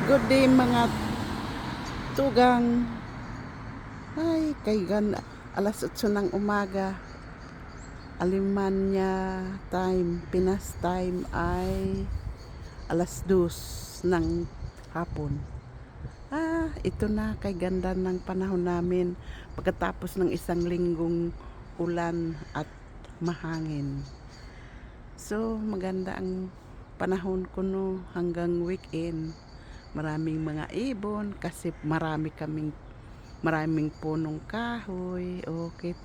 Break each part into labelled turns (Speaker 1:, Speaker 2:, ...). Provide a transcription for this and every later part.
Speaker 1: Good day mga tugang. Ay, kay alas 8 ng umaga. Alemania time, Pinas time ay alas 2 ng hapon. Ito na, kay ganda ng panahon namin pagkatapos ng isang linggong ulan at mahangin. So, maganda ang panahon ko no hanggang weekend. Maraming mga ibon kasi maraming punong kahoy. Okay,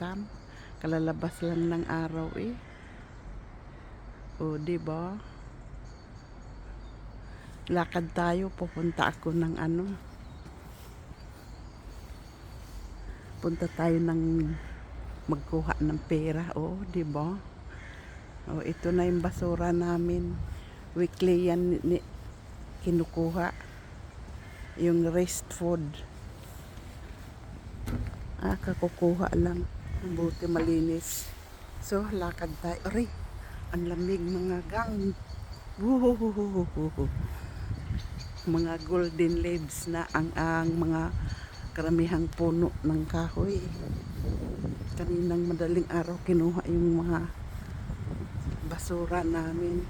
Speaker 1: kalalabas lang ng araw eh. O, diba? Lakad tayo, pupunta ako ng punta tayo ng magkuha ng pera. O, diba? O, ito na yung basura namin. Weekly yan kinukuha. Yung rest food. Kakukuha lang. Buti malinis. So, lakad tayo. Aray, ang lamig mga gang. Woohoo. Mga golden leaves na ang mga karamihang puno ng kahoy. Kaninang madaling araw kinuha yung mga basura namin.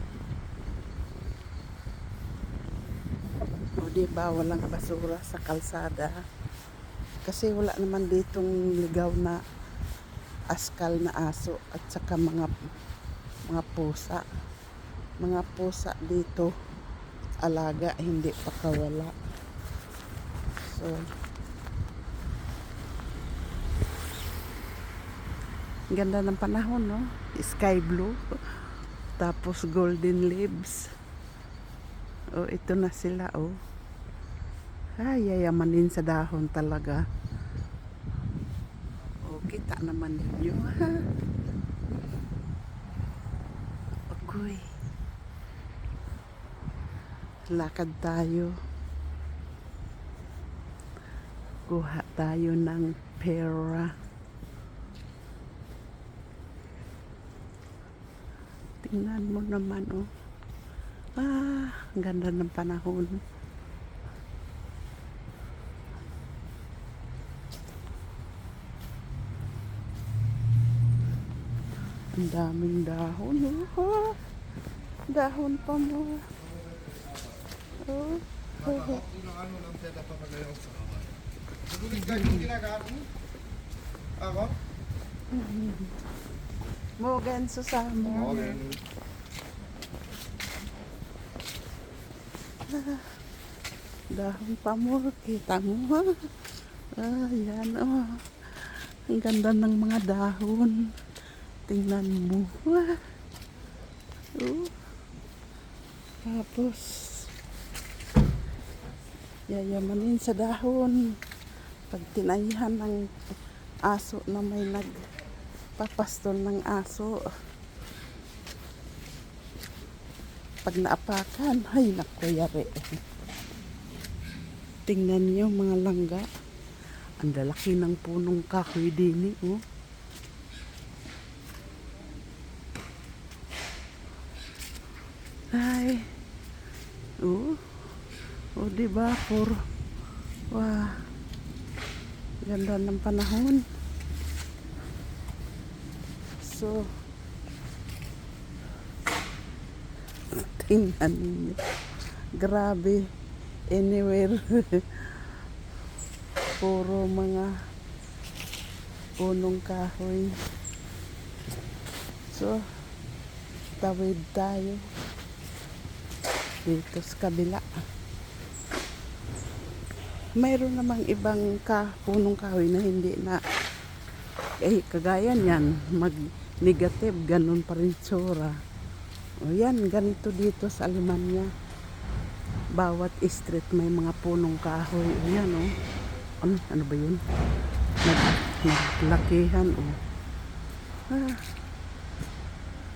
Speaker 1: O diba, walang basura sa kalsada. Kasi wala naman ditong ligaw na askal na aso at saka mga pusa. Mga pusa dito alaga, hindi pakawala. So, ganda ng panahon, no? Sky blue. Tapos golden leaves. Oh, ito na sila, oh. Yayamanin sa dahon talaga. Oh, kita naman ninyo, ha? Okay. Lakad tayo. Kuha tayo ng pera. Tingnan mo naman, oh. Ang ganda ng panahon. Ang daming dahon, oh. Dahon pa mo. Oh. Morgen zusammen.
Speaker 2: Morgen.
Speaker 1: Dahon pa mo, kita mo. Yan, oh. Ang ganda ng mga dahon. Tingnan mo. Oh. Tapos yayamanin sa dahon. Pag tinayihan ng aso na may nagpapastol ng aso, pag naapakan, ay naku, yari. Tingnan niyo mga langga. Ang lalaki ng punong kahoy din, oh. Ay. Oh. Oh, diba? Wah. Ganda ng panahon. So, tingnan niyo. Grabe. Anywhere. Puro mga punong kahoy. So, tawid tayo dito sa kabila. Mayroon namang ibang punong kahoy na hindi na kagaya niyan, mag-negative, ganun pa rin tsura. O yan, ganito dito sa Alemania. Bawat street may mga punong kahoy. O yan, o. Ano ba yun? Naglakihan, o.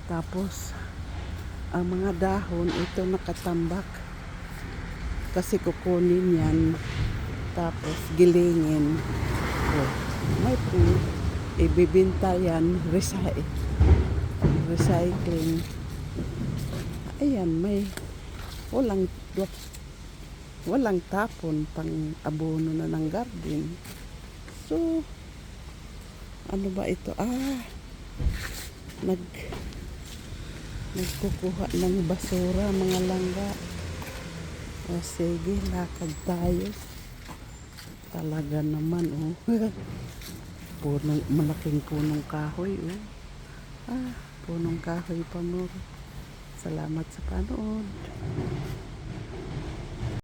Speaker 1: Tapos, ang mga dahon, ito nakatambak. Kasi kukunin yan. Tapos, gilingin. O, may ibibinta yan. Recycling. Ayan, may walang walang tapon pang abono na ng garden. So, ano ba ito? Nag nagkukuha ng basura mga langga. O sige, lakad tayo. Talaga naman, oh. Malaking punong kahoy, oh. Punong kahoy pa mo. Salamat sa panood.